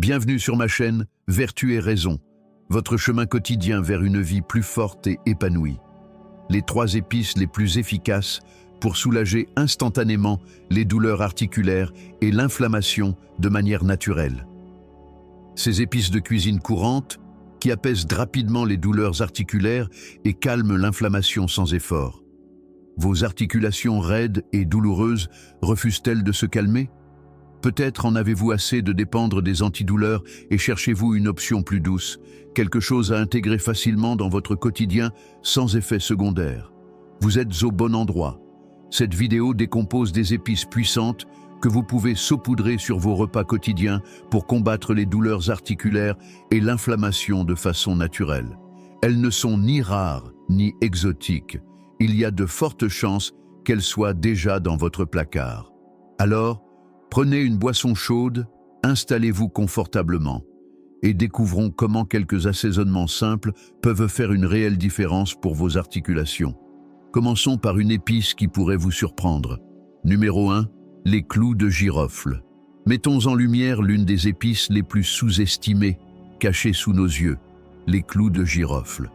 Bienvenue sur ma chaîne Vertu et Raison, votre chemin quotidien vers une vie plus forte et épanouie. Les 3 épices les plus efficaces pour soulager instantanément les douleurs articulaires et l'inflammation de manière naturelle. Ces épices de cuisine courante qui apaisent rapidement les douleurs articulaires et calment l'inflammation sans effort. Vos articulations raides et douloureuses refusent-elles de se calmer? Peut-être en avez-vous assez de dépendre des antidouleurs et cherchez-vous une option plus douce, quelque chose à intégrer facilement dans votre quotidien sans effet secondaire. Vous êtes au bon endroit. Cette vidéo décompose des épices puissantes que vous pouvez saupoudrer sur vos repas quotidiens pour combattre les douleurs articulaires et l'inflammation de façon naturelle. Elles ne sont ni rares ni exotiques. Il y a de fortes chances qu'elles soient déjà dans votre placard. Alors, prenez une boisson chaude, installez-vous confortablement et découvrons comment quelques assaisonnements simples peuvent faire une réelle différence pour vos articulations. Commençons par une épice qui pourrait vous surprendre. Numéro 1, les clous de girofle. Mettons en lumière l'une des épices les plus sous-estimées, cachées sous nos yeux, les clous de girofle.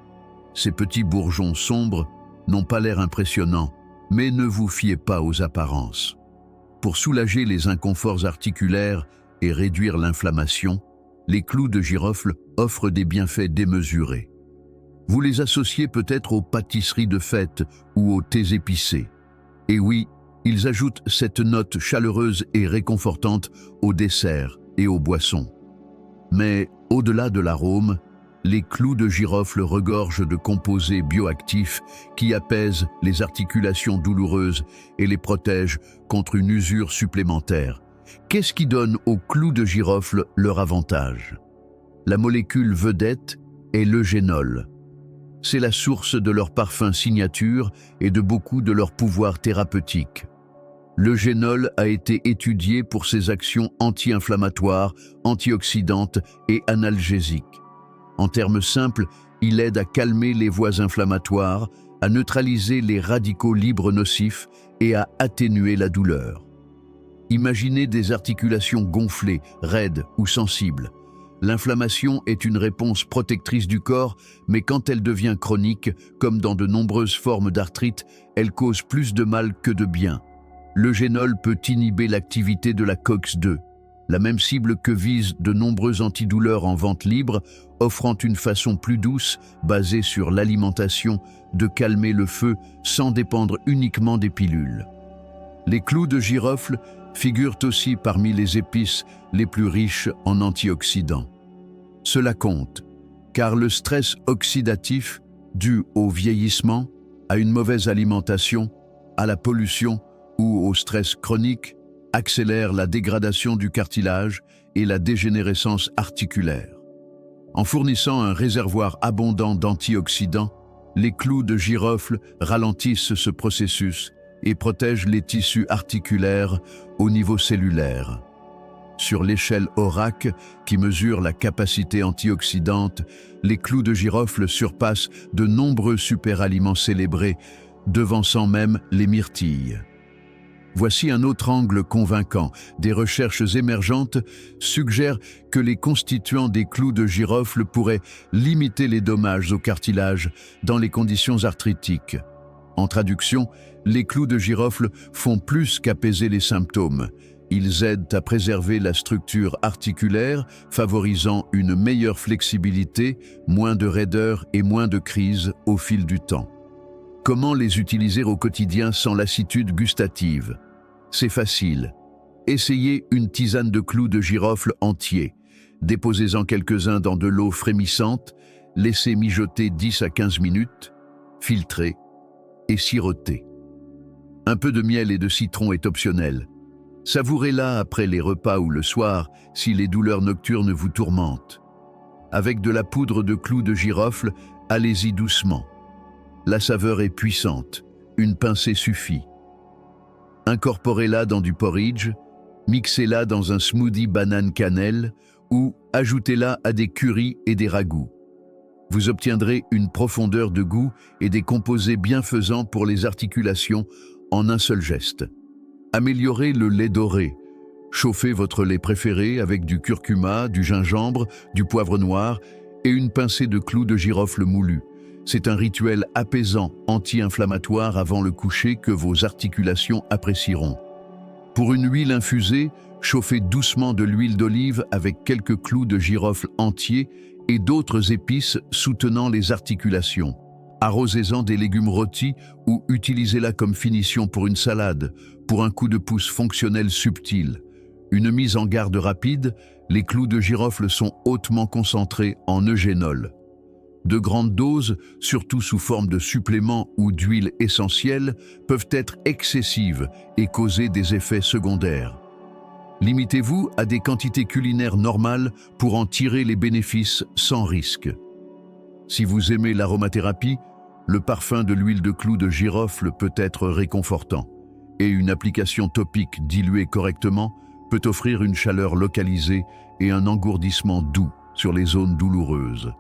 Ces petits bourgeons sombres n'ont pas l'air impressionnants, mais ne vous fiez pas aux apparences. Pour soulager les inconforts articulaires et réduire l'inflammation, les clous de girofle offrent des bienfaits démesurés. Vous les associez peut-être aux pâtisseries de fête ou aux thés épicés. Et oui, ils ajoutent cette note chaleureuse et réconfortante aux desserts et aux boissons. Mais au-delà de l'arôme, les clous de girofle regorgent de composés bioactifs qui apaisent les articulations douloureuses et les protègent contre une usure supplémentaire. Qu'est-ce qui donne aux clous de girofle leur avantage? La molécule vedette est l'eugénol. C'est la source de leur parfum signature et de beaucoup de leurs pouvoirs thérapeutiques. L'eugénol a été étudié pour ses actions anti-inflammatoires, antioxydantes et analgésiques. En termes simples, il aide à calmer les voies inflammatoires, à neutraliser les radicaux libres nocifs et à atténuer la douleur. Imaginez des articulations gonflées, raides ou sensibles. L'inflammation est une réponse protectrice du corps, mais quand elle devient chronique, comme dans de nombreuses formes d'arthrite, elle cause plus de mal que de bien. L'eugénol peut inhiber l'activité de la COX-2, la même cible que visent de nombreux antidouleurs en vente libre, offrant une façon plus douce, basée sur l'alimentation, de calmer le feu sans dépendre uniquement des pilules. Les clous de girofle figurent aussi parmi les épices les plus riches en antioxydants. Cela compte, car le stress oxydatif, dû au vieillissement, à une mauvaise alimentation, à la pollution ou au stress chronique, accélère la dégradation du cartilage et la dégénérescence articulaire. En fournissant un réservoir abondant d'antioxydants, les clous de girofle ralentissent ce processus et protègent les tissus articulaires au niveau cellulaire. Sur l'échelle ORAC, qui mesure la capacité antioxydante, les clous de girofle surpassent de nombreux superaliments célébrés, devançant même les myrtilles. Voici un autre angle convaincant. Des recherches émergentes suggèrent que les constituants des clous de girofle pourraient limiter les dommages au cartilage dans les conditions arthritiques. En traduction, les clous de girofle font plus qu'apaiser les symptômes. Ils aident à préserver la structure articulaire, favorisant une meilleure flexibilité, moins de raideur et moins de crises au fil du temps. Comment les utiliser au quotidien sans lassitude gustative? C'est facile. Essayez une tisane de clous de girofle entiers. Déposez-en quelques-uns dans de l'eau frémissante, laissez mijoter 10 à 15 minutes, filtrez et sirotez. Un peu de miel et de citron est optionnel. Savourez-la après les repas ou le soir si les douleurs nocturnes vous tourmentent. Avec de la poudre de clous de girofle, allez-y doucement. La saveur est puissante, une pincée suffit. Incorporez-la dans du porridge, mixez-la dans un smoothie banane-cannelle ou ajoutez-la à des currys et des ragoûts. Vous obtiendrez une profondeur de goût et des composés bienfaisants pour les articulations en un seul geste. Améliorez le lait doré. Chauffez votre lait préféré avec du curcuma, du gingembre, du poivre noir et une pincée de clous de girofle moulu. C'est un rituel apaisant, anti-inflammatoire avant le coucher que vos articulations apprécieront. Pour une huile infusée, chauffez doucement de l'huile d'olive avec quelques clous de girofle entiers et d'autres épices soutenant les articulations. Arrosez-en des légumes rôtis ou utilisez-la comme finition pour une salade, pour un coup de pouce fonctionnel subtil. Une mise en garde rapide, les clous de girofle sont hautement concentrés en eugénol. De grandes doses, surtout sous forme de suppléments ou d'huile essentielle, peuvent être excessives et causer des effets secondaires. Limitez-vous à des quantités culinaires normales pour en tirer les bénéfices sans risque. Si vous aimez l'aromathérapie, le parfum de l'huile de clous de girofle peut être réconfortant, et une application topique diluée correctement peut offrir une chaleur localisée et un engourdissement doux sur les zones douloureuses.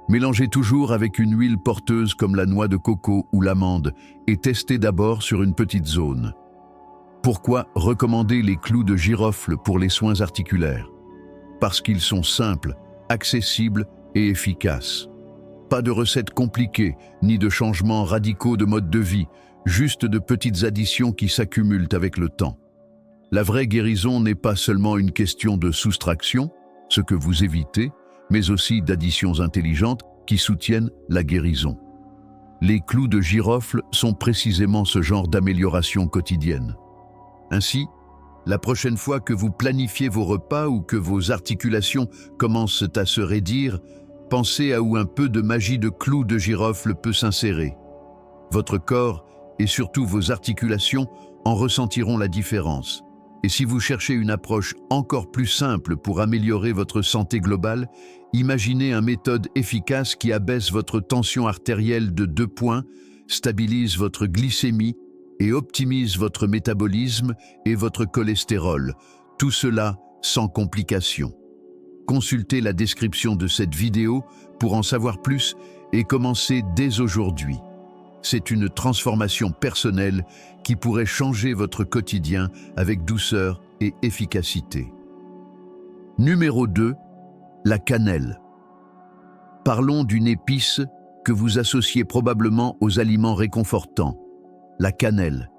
Mélangez toujours avec une huile porteuse comme la noix de coco ou l'amande et testez d'abord sur une petite zone. Pourquoi recommander les clous de girofle pour les soins articulaires? Parce qu'ils sont simples, accessibles et efficaces. Pas de recettes compliquées, ni de changements radicaux de mode de vie, juste de petites additions qui s'accumulent avec le temps. La vraie guérison n'est pas seulement une question de soustraction, ce que vous évitez, mais aussi d'additions intelligentes qui soutiennent la guérison. Les clous de girofle sont précisément ce genre d'amélioration quotidienne. Ainsi, la prochaine fois que vous planifiez vos repas ou que vos articulations commencent à se raidir, pensez à où un peu de magie de clous de girofle peut s'insérer. Votre corps et surtout vos articulations en ressentiront la différence. Et si vous cherchez une approche encore plus simple pour améliorer votre santé globale, imaginez une méthode efficace qui abaisse votre tension artérielle de 2 points, stabilise votre glycémie et optimise votre métabolisme et votre cholestérol. Tout cela sans complications. Consultez la description de cette vidéo pour en savoir plus et commencez dès aujourd'hui. C'est une transformation personnelle qui pourrait changer votre quotidien avec douceur et efficacité. Numéro 2. La cannelle. Parlons d'une épice que vous associez probablement aux aliments réconfortants, la cannelle,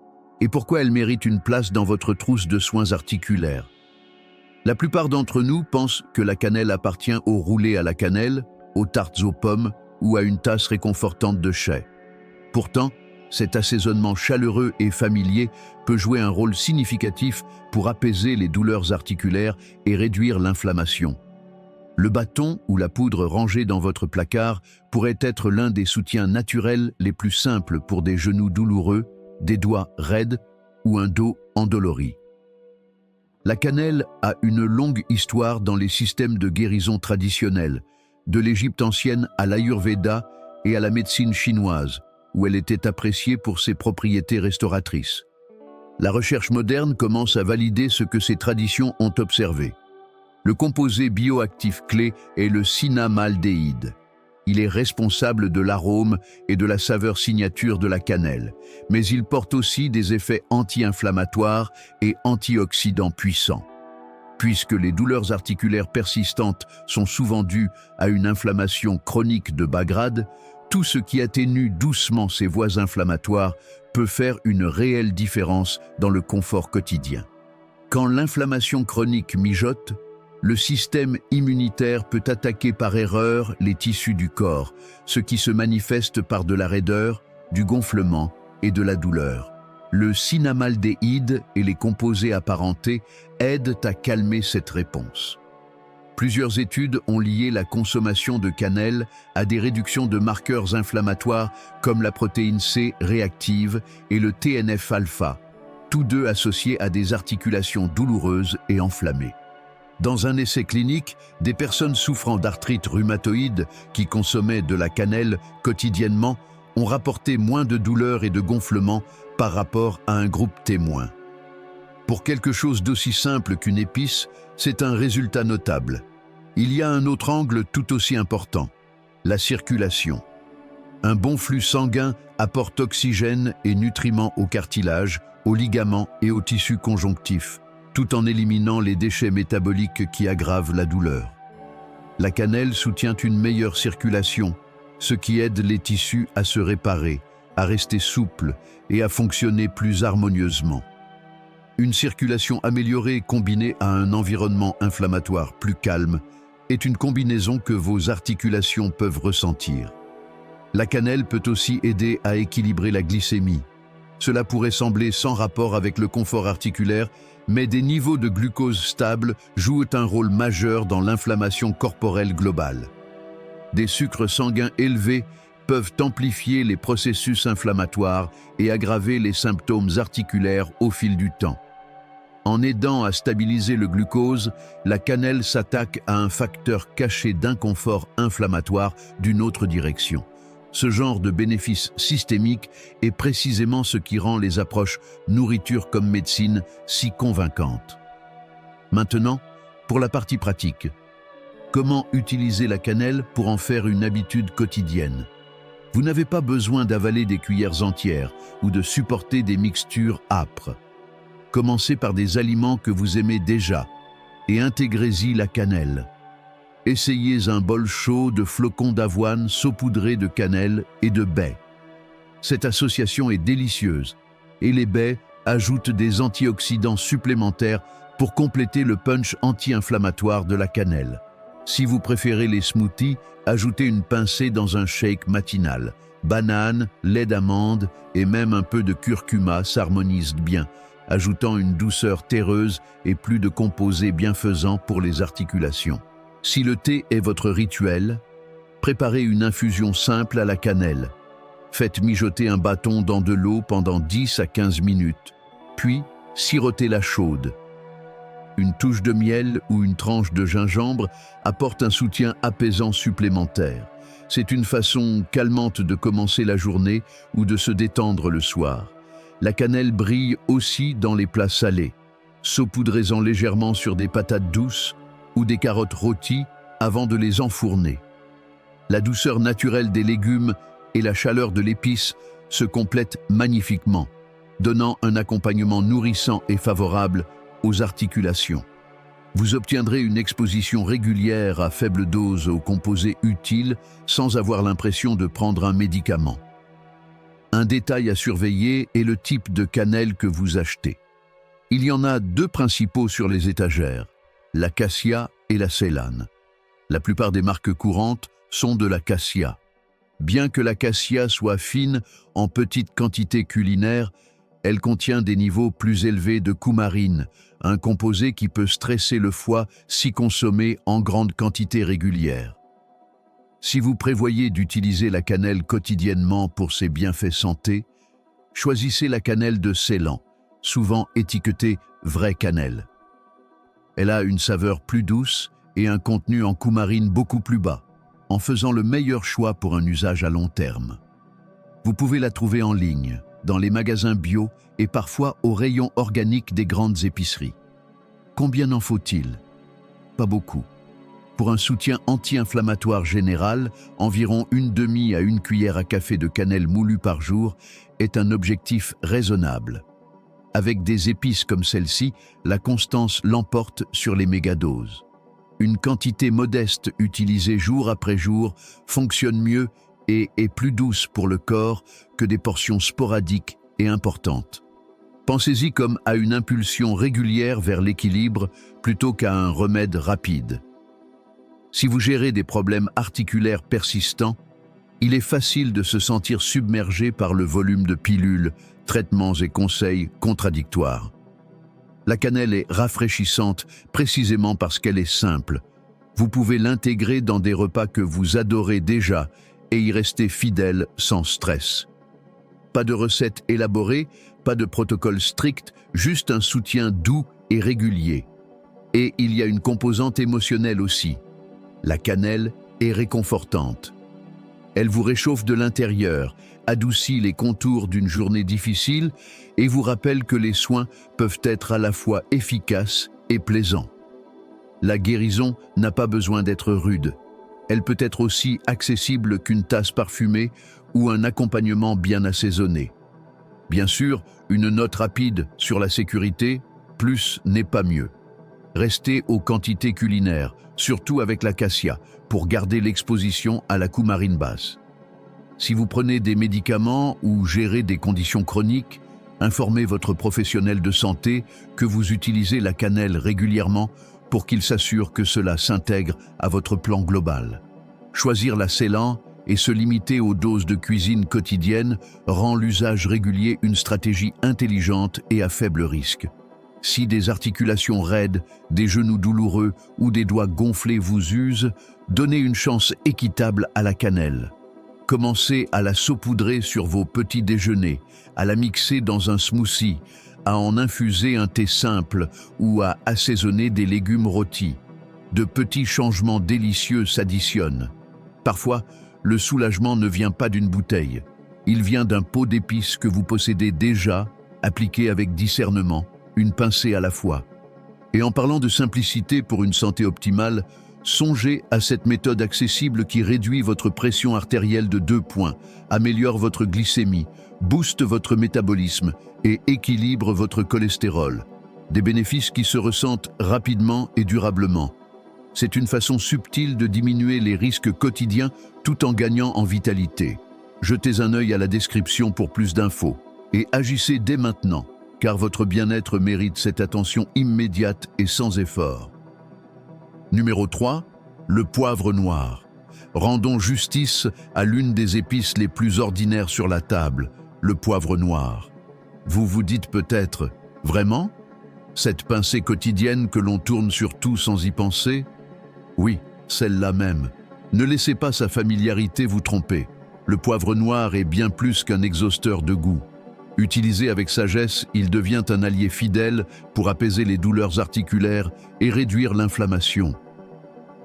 et pourquoi elle mérite une place dans votre trousse de soins articulaires. La plupart d'entre nous pensent que la cannelle appartient au roulé à la cannelle, aux tartes aux pommes ou à une tasse réconfortante de chai. Pourtant, cet assaisonnement chaleureux et familier peut jouer un rôle significatif pour apaiser les douleurs articulaires et réduire l'inflammation. Le bâton ou la poudre rangée dans votre placard pourrait être l'un des soutiens naturels les plus simples pour des genoux douloureux, des doigts raides ou un dos endolori. La cannelle a une longue histoire dans les systèmes de guérison traditionnels, de l'Égypte ancienne à l'Ayurveda et à la médecine chinoise, où elle était appréciée pour ses propriétés restauratrices. La recherche moderne commence à valider ce que ces traditions ont observé. Le composé bioactif clé est le cinnamaldéhyde. Il est responsable de l'arôme et de la saveur signature de la cannelle, mais il porte aussi des effets anti-inflammatoires et antioxydants puissants. Puisque les douleurs articulaires persistantes sont souvent dues à une inflammation chronique de bas grade, tout ce qui atténue doucement ces voies inflammatoires peut faire une réelle différence dans le confort quotidien. Quand l'inflammation chronique mijote, le système immunitaire peut attaquer par erreur les tissus du corps, ce qui se manifeste par de la raideur, du gonflement et de la douleur. Le cinnamaldéhyde et les composés apparentés aident à calmer cette réponse. Plusieurs études ont lié la consommation de cannelle à des réductions de marqueurs inflammatoires comme la protéine C réactive et le TNF-alpha, tous deux associés à des articulations douloureuses et enflammées. Dans un essai clinique, des personnes souffrant d'arthrite rhumatoïde qui consommaient de la cannelle quotidiennement ont rapporté moins de douleurs et de gonflements par rapport à un groupe témoin. Pour quelque chose d'aussi simple qu'une épice, c'est un résultat notable. Il y a un autre angle tout aussi important, la circulation. Un bon flux sanguin apporte oxygène et nutriments au cartilage, aux ligaments et aux tissus conjonctifs. tout en éliminant les déchets métaboliques qui aggravent la douleur. La cannelle soutient une meilleure circulation, ce qui aide les tissus à se réparer, à rester souples et à fonctionner plus harmonieusement. Une circulation améliorée combinée à un environnement inflammatoire plus calme est une combinaison que vos articulations peuvent ressentir. La cannelle peut aussi aider à équilibrer la glycémie. Cela pourrait sembler sans rapport avec le confort articulaire, mais des niveaux de glucose stables jouent un rôle majeur dans l'inflammation corporelle globale. Des sucres sanguins élevés peuvent amplifier les processus inflammatoires et aggraver les symptômes articulaires au fil du temps. En aidant à stabiliser le glucose, la cannelle s'attaque à un facteur caché d'inconfort inflammatoire d'une autre direction. Ce genre de bénéfice systémique est précisément ce qui rend les approches nourriture comme médecine si convaincantes. Maintenant, pour la partie pratique. Comment utiliser la cannelle pour en faire une habitude quotidienne? Vous n'avez pas besoin d'avaler des cuillères entières ou de supporter des mixtures âpres. Commencez par des aliments que vous aimez déjà et intégrez-y la cannelle. Essayez un bol chaud de flocons d'avoine saupoudrés de cannelle et de baies. Cette association est délicieuse et les baies ajoutent des antioxydants supplémentaires pour compléter le punch anti-inflammatoire de la cannelle. Si vous préférez les smoothies, ajoutez une pincée dans un shake matinal. Banane, lait d'amande et même un peu de curcuma s'harmonisent bien, ajoutant une douceur terreuse et plus de composés bienfaisants pour les articulations. Si le thé est votre rituel, préparez une infusion simple à la cannelle. Faites mijoter un bâton dans de l'eau pendant 10 à 15 minutes, puis sirotez-la chaude. Une touche de miel ou une tranche de gingembre apporte un soutien apaisant supplémentaire. C'est une façon calmante de commencer la journée ou de se détendre le soir. La cannelle brille aussi dans les plats salés. Saupoudrez-en légèrement sur des patates douces ou des carottes rôties avant de les enfourner. La douceur naturelle des légumes et la chaleur de l'épice se complètent magnifiquement, donnant un accompagnement nourrissant et favorable aux articulations. Vous obtiendrez une exposition régulière à faible dose aux composés utiles sans avoir l'impression de prendre un médicament. Un détail à surveiller est le type de cannelle que vous achetez. Il y en a deux principaux sur les étagères, la cassia et la ceylan. La plupart des marques courantes sont de la cassia. Bien que la cassia soit fine en petites quantités culinaires, elle contient des niveaux plus élevés de coumarine, un composé qui peut stresser le foie si consommé en grande quantité régulière. Si vous prévoyez d'utiliser la cannelle quotidiennement pour ses bienfaits santé, choisissez la cannelle de Ceylan, souvent étiquetée « vraie cannelle ». Elle a une saveur plus douce et un contenu en coumarine beaucoup plus bas, en faisant le meilleur choix pour un usage à long terme. Vous pouvez la trouver en ligne, dans les magasins bio et parfois au rayon organique des grandes épiceries. Combien en faut-il? Pas beaucoup. Pour un soutien anti-inflammatoire général, environ une demi à une cuillère à café de cannelle moulue par jour est un objectif raisonnable. Avec des épices comme celle-ci, la constance l'emporte sur les mégadoses. Une quantité modeste utilisée jour après jour fonctionne mieux et est plus douce pour le corps que des portions sporadiques et importantes. Pensez-y comme à une impulsion régulière vers l'équilibre plutôt qu'à un remède rapide. Si vous gérez des problèmes articulaires persistants, il est facile de se sentir submergé par le volume de pilules, traitements et conseils contradictoires. La cannelle est rafraîchissante précisément parce qu'elle est simple. Vous pouvez l'intégrer dans des repas que vous adorez déjà et y rester fidèle sans stress. Pas de recette élaborée, pas de protocole strict, juste un soutien doux et régulier. Et il y a une composante émotionnelle aussi. La cannelle est réconfortante. Elle vous réchauffe de l'intérieur, adoucit les contours d'une journée difficile et vous rappelle que les soins peuvent être à la fois efficaces et plaisants. La guérison n'a pas besoin d'être rude. Elle peut être aussi accessible qu'une tasse parfumée ou un accompagnement bien assaisonné. Bien sûr, une note rapide sur la sécurité, plus n'est pas mieux. Restez aux quantités culinaires, surtout avec l'acacia, pour garder l'exposition à la coumarine basse. Si vous prenez des médicaments ou gérez des conditions chroniques, informez votre professionnel de santé que vous utilisez la cannelle régulièrement pour qu'il s'assure que cela s'intègre à votre plan global. Choisir la Ceylan et se limiter aux doses de cuisine quotidienne rend l'usage régulier une stratégie intelligente et à faible risque. Si des articulations raides, des genoux douloureux ou des doigts gonflés vous usent, donnez une chance équitable à la cannelle. Commencez à la saupoudrer sur vos petits déjeuners, à la mixer dans un smoothie, à en infuser un thé simple ou à assaisonner des légumes rôtis. De petits changements délicieux s'additionnent. Parfois, le soulagement ne vient pas d'une bouteille. Il vient d'un pot d'épices que vous possédez déjà, appliqué avec discernement, une pincée à la fois. Et en parlant de simplicité pour une santé optimale, songez à cette méthode accessible qui réduit votre pression artérielle de 2 points, améliore votre glycémie, booste votre métabolisme et équilibre votre cholestérol. Des bénéfices qui se ressentent rapidement et durablement. C'est une façon subtile de diminuer les risques quotidiens tout en gagnant en vitalité. Jetez un œil à la description pour plus d'infos et agissez dès maintenant, car votre bien-être mérite cette attention immédiate et sans effort. Numéro 3, le poivre noir. Rendons justice à l'une des épices les plus ordinaires sur la table, le poivre noir. Vous vous dites peut-être, vraiment ? Cette pincée quotidienne que l'on tourne sur tout sans y penser ? Oui, celle-là même. Ne laissez pas sa familiarité vous tromper. Le poivre noir est bien plus qu'un exhausteur de goût. Utilisé avec sagesse, il devient un allié fidèle pour apaiser les douleurs articulaires et réduire l'inflammation.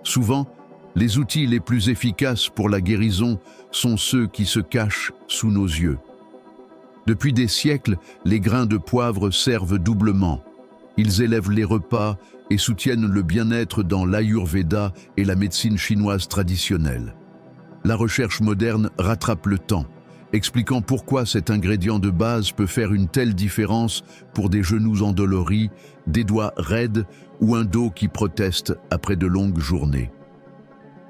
Souvent, les outils les plus efficaces pour la guérison sont ceux qui se cachent sous nos yeux. Depuis des siècles, les grains de poivre servent doublement. Ils élèvent les repas et soutiennent le bien-être dans l'Ayurveda et la médecine chinoise traditionnelle. La recherche moderne rattrape le temps, expliquant pourquoi cet ingrédient de base peut faire une telle différence pour des genoux endoloris, des doigts raides ou un dos qui proteste après de longues journées.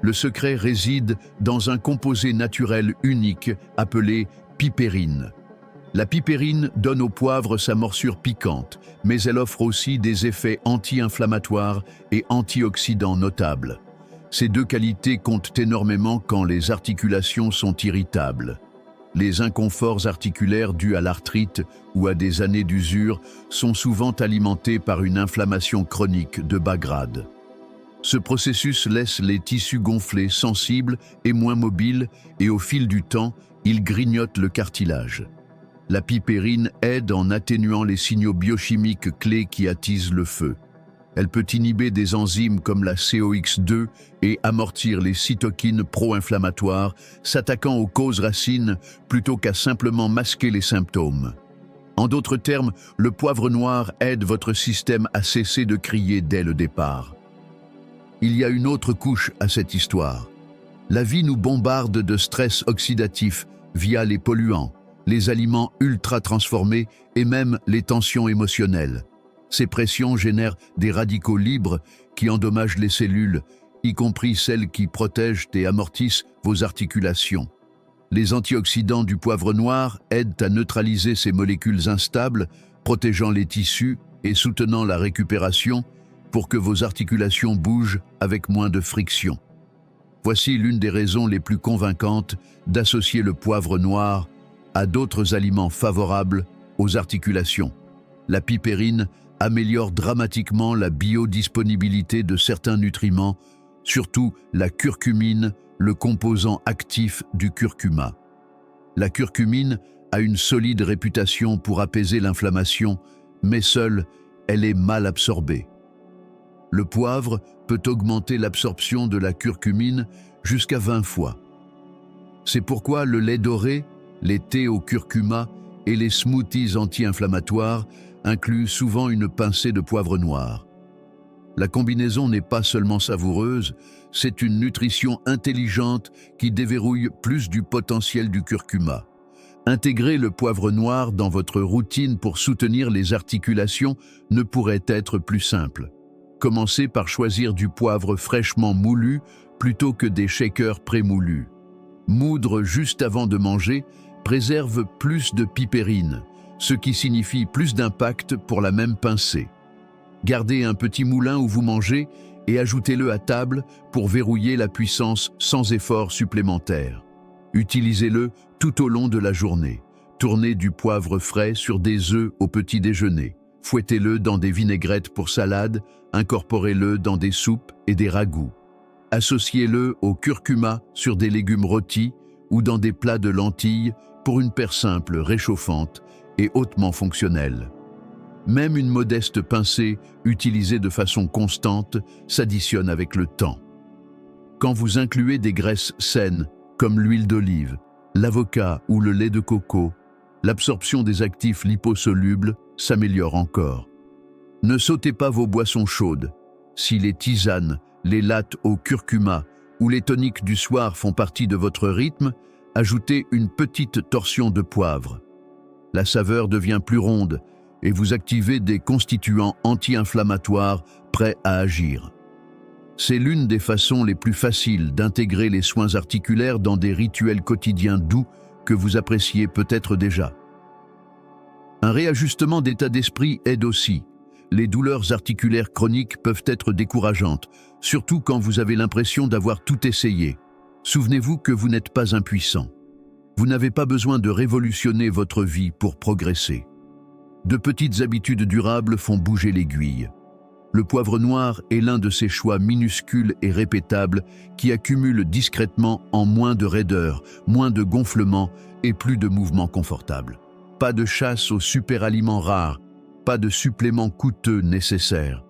Le secret réside dans un composé naturel unique appelé pipérine. La pipérine donne au poivre sa morsure piquante, mais elle offre aussi des effets anti-inflammatoires et antioxydants notables. Ces deux qualités comptent énormément quand les articulations sont irritables. Les inconforts articulaires dus à l'arthrite ou à des années d'usure sont souvent alimentés par une inflammation chronique de bas grade. Ce processus laisse les tissus gonflés, sensibles et moins mobiles, et au fil du temps, il grignote le cartilage. La pipérine aide en atténuant les signaux biochimiques clés qui attisent le feu. Elle peut inhiber des enzymes comme la COX2 et amortir les cytokines pro-inflammatoires, s'attaquant aux causes racines plutôt qu'à simplement masquer les symptômes. En d'autres termes, le poivre noir aide votre système à cesser de crier dès le départ. Il y a une autre couche à cette histoire. La vie nous bombarde de stress oxydatif via les polluants, les aliments ultra transformés et même les tensions émotionnelles. Ces pressions génèrent des radicaux libres qui endommagent les cellules, y compris celles qui protègent et amortissent vos articulations. Les antioxydants du poivre noir aident à neutraliser ces molécules instables, protégeant les tissus et soutenant la récupération pour que vos articulations bougent avec moins de friction. Voici l'une des raisons les plus convaincantes d'associer le poivre noir à d'autres aliments favorables aux articulations. La pipérine améliore dramatiquement la biodisponibilité de certains nutriments, surtout la curcumine, le composant actif du curcuma. La curcumine a une solide réputation pour apaiser l'inflammation, mais seule, elle est mal absorbée. Le poivre peut augmenter l'absorption de la curcumine jusqu'à 20 fois. C'est pourquoi le lait doré, les thés au curcuma et les smoothies anti-inflammatoires incluent souvent une pincée de poivre noir. La combinaison n'est pas seulement savoureuse, c'est une nutrition intelligente qui déverrouille plus du potentiel du curcuma. Intégrer le poivre noir dans votre routine pour soutenir les articulations ne pourrait être plus simple. Commencez par choisir du poivre fraîchement moulu plutôt que des shakers prémoulus. Moudre juste avant de manger préserve plus de pipérine, ce qui signifie plus d'impact pour la même pincée. Gardez un petit moulin où vous mangez et ajoutez-le à table pour verrouiller la puissance sans effort supplémentaire. Utilisez-le tout au long de la journée. Tournez du poivre frais sur des œufs au petit déjeuner. Fouettez-le dans des vinaigrettes pour salade, incorporez-le dans des soupes et des ragoûts. Associez-le au curcuma sur des légumes rôtis ou dans des plats de lentilles pour une paire simple, réchauffante et hautement fonctionnelle. Même une modeste pincée, utilisée de façon constante, s'additionne avec le temps. Quand vous incluez des graisses saines, comme l'huile d'olive, l'avocat ou le lait de coco, l'absorption des actifs liposolubles s'améliore encore. Ne sautez pas vos boissons chaudes. Si les tisanes, les lattes au curcuma ou les toniques du soir font partie de votre rythme, ajoutez une petite torsion de poivre. La saveur devient plus ronde et vous activez des constituants anti-inflammatoires prêts à agir. C'est l'une des façons les plus faciles d'intégrer les soins articulaires dans des rituels quotidiens doux que vous appréciez peut-être déjà. Un réajustement d'état d'esprit aide aussi. Les douleurs articulaires chroniques peuvent être décourageantes, surtout quand vous avez l'impression d'avoir tout essayé. Souvenez-vous que vous n'êtes pas impuissant. Vous n'avez pas besoin de révolutionner votre vie pour progresser. De petites habitudes durables font bouger l'aiguille. Le poivre noir est l'un de ces choix minuscules et répétables qui accumulent discrètement en moins de raideur, moins de gonflement et plus de mouvements confortables. Pas de chasse aux super-aliments rares, pas de suppléments coûteux nécessaires.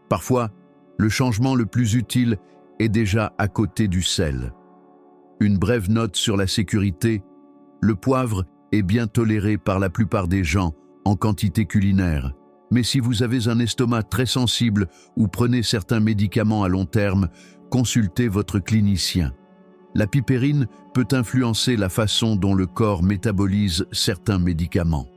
Parfois, le changement le plus utile est déjà à côté du sel. Une brève note sur la sécurité: le poivre est bien toléré par la plupart des gens en quantité culinaire. Mais si vous avez un estomac très sensible ou prenez certains médicaments à long terme, consultez votre clinicien. La pipérine peut influencer la façon dont le corps métabolise certains médicaments.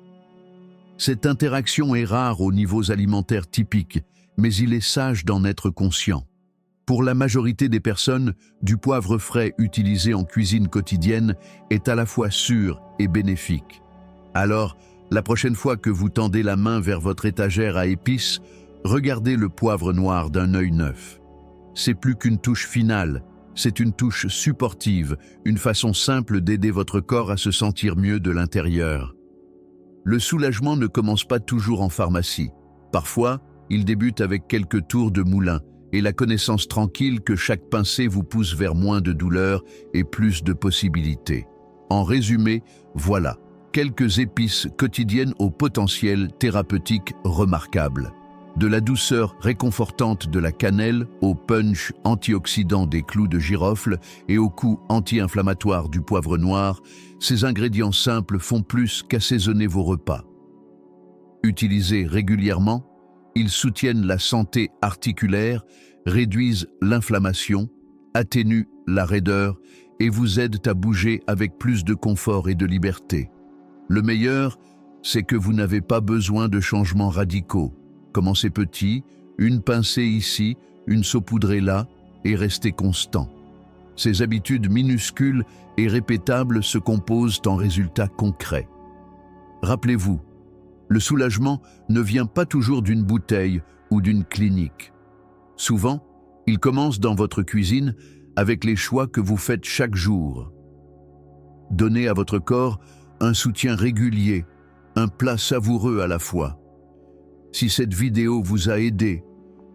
Cette interaction est rare aux niveaux alimentaires typiques, mais il est sage d'en être conscient. Pour la majorité des personnes, du poivre frais utilisé en cuisine quotidienne est à la fois sûr et bénéfique. Alors, la prochaine fois que vous tendez la main vers votre étagère à épices, regardez le poivre noir d'un œil neuf. C'est plus qu'une touche finale, c'est une touche supportive, une façon simple d'aider votre corps à se sentir mieux de l'intérieur. Le soulagement ne commence pas toujours en pharmacie. Parfois, il débute avec quelques tours de moulin et la connaissance tranquille que chaque pincée vous pousse vers moins de douleur et plus de possibilités. En résumé, voilà quelques épices quotidiennes au potentiel thérapeutique remarquable. De la douceur réconfortante de la cannelle au punch antioxydant des clous de girofle et au coup anti-inflammatoire du poivre noir, ces ingrédients simples font plus qu'assaisonner vos repas. Utilisés régulièrement, ils soutiennent la santé articulaire, réduisent l'inflammation, atténuent la raideur et vous aident à bouger avec plus de confort et de liberté. Le meilleur, c'est que vous n'avez pas besoin de changements radicaux. Commencez petit, une pincée ici, une saupoudrée là, et restez constant. Ces habitudes minuscules et répétables se composent en résultats concrets. Rappelez-vous, le soulagement ne vient pas toujours d'une bouteille ou d'une clinique. Souvent, il commence dans votre cuisine avec les choix que vous faites chaque jour. Donnez à votre corps un soutien régulier, un plat savoureux à la fois. Si cette vidéo vous a aidé,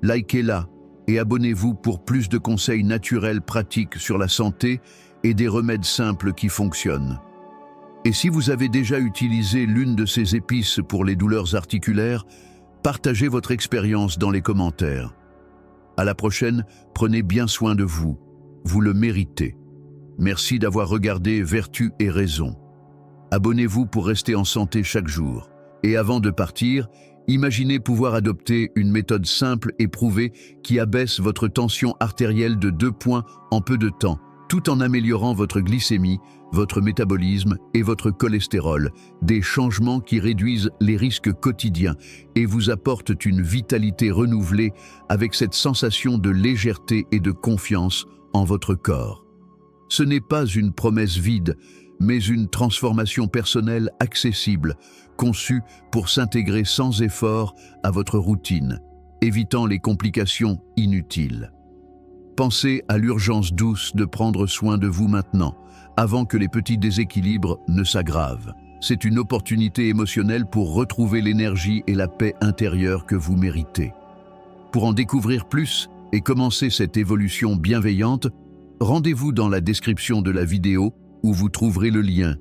likez-la et abonnez-vous pour plus de conseils naturels pratiques sur la santé et des remèdes simples qui fonctionnent. Et si vous avez déjà utilisé l'une de ces épices pour les douleurs articulaires, partagez votre expérience dans les commentaires. À la prochaine, prenez bien soin de vous. Vous le méritez. Merci d'avoir regardé Vertu et Raison. Abonnez-vous pour rester en santé chaque jour. Et avant de partir, imaginez pouvoir adopter une méthode simple et prouvée qui abaisse votre tension artérielle de 2 points en peu de temps, tout tout en améliorant votre glycémie, votre métabolisme et votre cholestérol, des changements qui réduisent les risques quotidiens et vous apportent une vitalité renouvelée avec cette sensation de légèreté et de confiance en votre corps. Ce n'est pas une promesse vide, mais une transformation personnelle accessible, conçue pour s'intégrer sans effort à votre routine, évitant les complications inutiles. Pensez à l'urgence douce de prendre soin de vous maintenant, avant que les petits déséquilibres ne s'aggravent. C'est une opportunité émotionnelle pour retrouver l'énergie et la paix intérieure que vous méritez. Pour en découvrir plus et commencer cette évolution bienveillante, rendez-vous dans la description de la vidéo où vous trouverez le lien.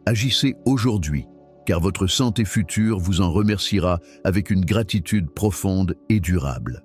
Agissez aujourd'hui, car votre santé future vous en remerciera avec une gratitude profonde et durable.